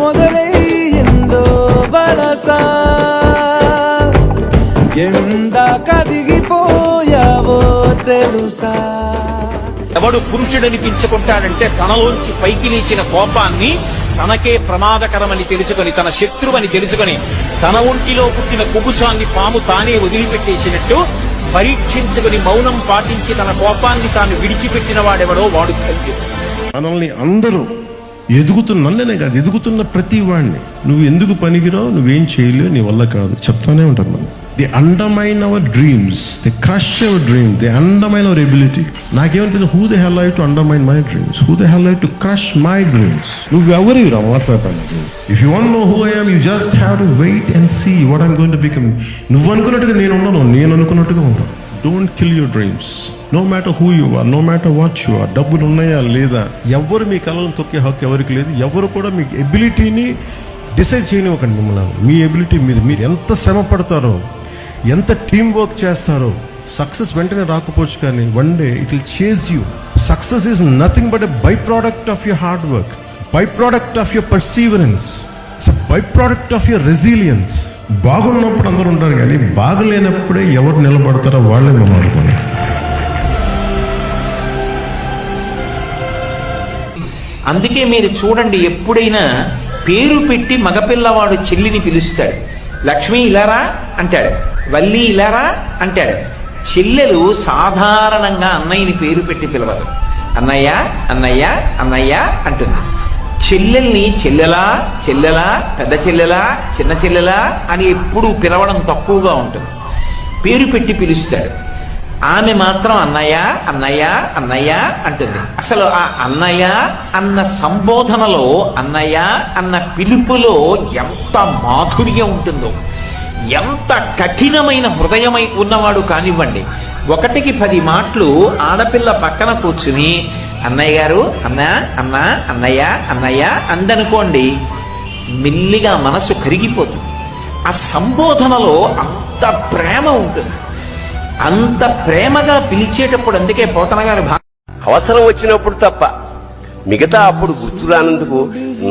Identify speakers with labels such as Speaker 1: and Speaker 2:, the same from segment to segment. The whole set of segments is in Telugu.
Speaker 1: మొదలయ్యిందో వలస ఎందా కదిగిపోయావో తెలుసా.
Speaker 2: ఎవడు పురుషుడనిపించుకుంటాడంటే తనలోంచి పైకి లేచిన కోపాన్ని తనకే ప్రమాదకరమని తెలుసుకొని, తన శత్రువని తెలుసుకొని, తన ఒంటిలో పుట్టిన కుబుసాన్ని పాము తానే వదిలిపెట్టేసినట్టు పరీక్షించుకుని మౌనం పాటించి తన కోపాన్ని తాను విడిచిపెట్టిన వాడెవడో వాడు ధన్యుడు.
Speaker 3: మనల్ని అందరూ నన్నే కాదు, ఎదుగుతున్న ప్రతి వాడిని నువ్వు ఎందుకు పనికిరావు, నువ్వేం చేయలేవు, నీ వల్ల కాదు చెప్తానే ఉంటారు. మనం they undermine our dreams, they crush our dreams, they undermine our ability. నాకేమంటుంది, who the hell I to undermine my dreams, who the hell I to crush my dreams. నువ్వు ఎవరిరా మాట్లాడతాను. If you want know who I am, you just have to wait and see what I'm going to become. నువ్వు అనుకున్నట్టుగా నేను ఉన్నాను, నేను అనుకున్నట్టుగా ఉంటాను. Don't kill your dreams, no matter who you are, no matter what you are. డబ్బులు ఉన్నాయా లేదా, ఎవరు మీ కళలను తొక్కే హక్కు ఎవరికి లేదు. ఎవరు కూడా మీ ఎబిలిటీని డిసైడ్ చేయనివ్వకండి. మిమ్మల్ని మీ ఎబిలిటీ మీద మీరు ఎంత శ్రమ పడతారో, ఎంత టీం వర్క్ చేస్తారో. సక్సెస్ వెంటనే రాకపోవచ్చు, కానీ one day it will chase you. Success is nothing but a by product of your hard work, by product of your perseverance, it's a by product of your resilience. బాగున్నప్పుడు అందరూ ఉంటారు, కానీ బాగలేనప్పుడే ఎవరు నిలబడతారో వాళ్ళే మాట్లాడుకోండి.
Speaker 2: అందుకే మీరు చూడండి, ఎప్పుడైనా పేరు పెట్టి మగపిల్లవాడు చెల్లిని పిలుస్తాడు. లక్ష్మి ఇలారా అంటాడు, వల్లి ఇలారా అంటాడు. చెల్లెలు సాధారణంగా అన్నయ్యని పేరు పెట్టి పిలవదు. అన్నయ్య అన్నయ్య అన్నయ్య అంటుంది. చెల్లెల్ని చెల్లెలా చెల్లెలా, పెద్ద చెల్లెలా, చిన్న చెల్లెలా అని ఎప్పుడు పిలవడం తక్కువగా ఉంటుంది. పేరు పెట్టి పిలుస్తాడు. ఆమె మాత్రం అన్నయ్య అన్నయ్య అన్నయ్య అంటుంది. అసలు ఆ అన్నయ్య అన్న సంబోధనలో, అన్నయ్య అన్న పిలుపులో ఎంత మాధుర్యం ఉంటుందో, ఎంత కఠినమైన హృదయమై ఉన్నవాడు కానివ్వండి, 1కి 10 మాటలు ఆడపిల్ల పక్కన కూర్చుని అన్నయ్య గారు అన్న అన్న అన్నయ్య అన్నయ్య అందనుకోండి, మెల్లిగా మనసు కరిగిపోతుంది. ఆ సంబోధనలో అంత ప్రేమ ఉంటుంది. అంత ప్రేమగా పిలిచేటప్పుడు, అందుకే పోతన గారు
Speaker 4: అవసరం వచ్చినప్పుడు తప్ప మిగతా అప్పుడు గుర్తురానందుకు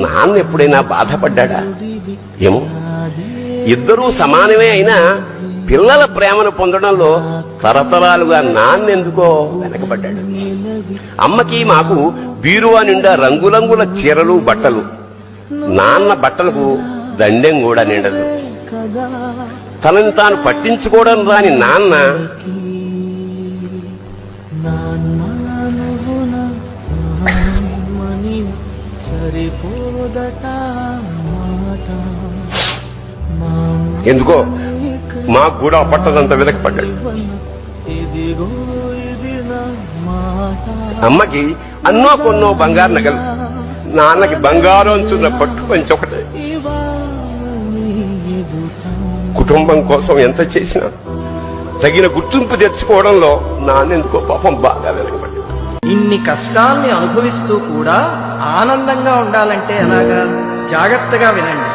Speaker 4: నాన్న ఎప్పుడైనా బాధపడ్డా ఏమో. ఇద్దరూ సమానమే అయినా పిల్లల ప్రేమను పొందడంలో తరతరాలుగా నాన్నెందుకో వెనకబడ్డాడు. అమ్మకి మాకు బీరువా నిండా రంగురంగుల చీరలు బట్టలు, నాన్న బట్టలకు దండెం కూడా నిండదు. తనని తాను పట్టించుకోవడం రాని నాన్న ఎందుకో మాకు కూడా పట్టదంత వెనకపడ్డాడు. అమ్మకి అన్నో కొన్నో బంగారు నగలు, నాన్నకి బంగారు అంచున్న పట్టు పంచి ఒకటే. కుటుంబం కోసం ఎంత చేసినా తగిన గుర్తింపు తెచ్చుకోవడంలో నాన్నెందుకో పాపం బాగా వెనకబడ్డాడు.
Speaker 5: ఇన్ని కష్టాల్ని అనుభవిస్తూ కూడా ఆనందంగా ఉండాలంటే ఎలాగా? జాగ్రత్తగా వినండి.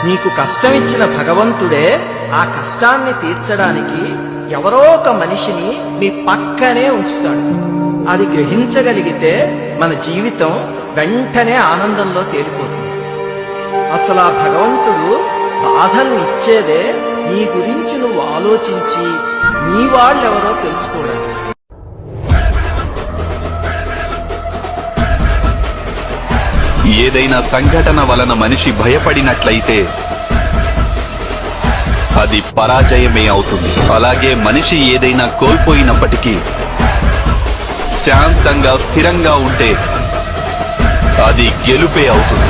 Speaker 5: మీకు కష్టం ఇచ్చిన భగవంతుడే ఆ కష్టాన్ని తీర్చడానికి ఎవరో ఒక మనిషిని మీ పక్కనే ఉంచుతాడు. అది గ్రహించగలిగితే మన జీవితం వెంటనే ఆనందంలో తేలిపోతుంది. అసలు ఆ భగవంతుడు బాధల్ని ఇచ్చేదే నీ గురించి నువ్వు ఆలోచించి నీ వాళ్ళెవరో తెలుసుకోవడానికి.
Speaker 6: ఏదైనా సంఘటన వలన మనిషి భయపడినట్లయితే అది పరాజయమే అవుతుంది. అలాగే మనిషి ఏదైనా కోల్పోయినప్పటికీ శాంతంగా స్థిరంగా ఉంటే అది గెలుపే అవుతుంది.